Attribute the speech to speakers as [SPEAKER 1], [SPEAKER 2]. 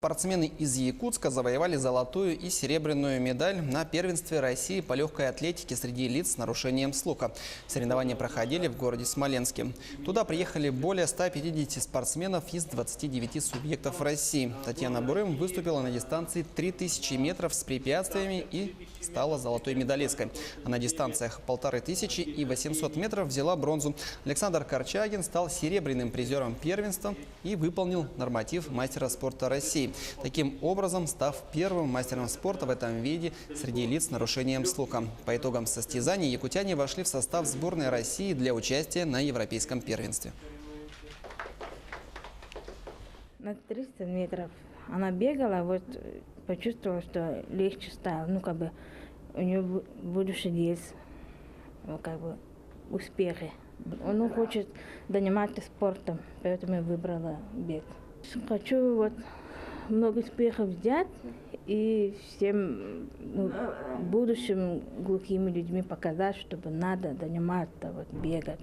[SPEAKER 1] Спортсмены из Якутска завоевали золотую и серебряную медаль на первенстве России по легкой атлетике среди лиц с нарушением слуха. Соревнования проходили в городе Смоленске. Туда приехали более 150 спортсменов из 29 субъектов России. Татьяна Бурым выступила на дистанции 3000 метров с препятствиями и стала золотой медалисткой. А на дистанциях 1500 и 800 метров взяла бронзу. Александр Корчагин стал серебряным призером первенства и выполнил норматив мастера спорта России. Таким образом, став первым мастером спорта в этом виде среди лиц с нарушением слуха. По итогам состязаний якутяне вошли в состав сборной России для участия на европейском первенстве.
[SPEAKER 2] На 300 метров она бегала, вот почувствовала, что легче стало. У нее будущее есть, успехи. Он хочет заниматься спортом, поэтому я выбрала бег. Хочу много успехов взять и всем будущим глухими людьми показать, чтобы надо заниматься, бегать.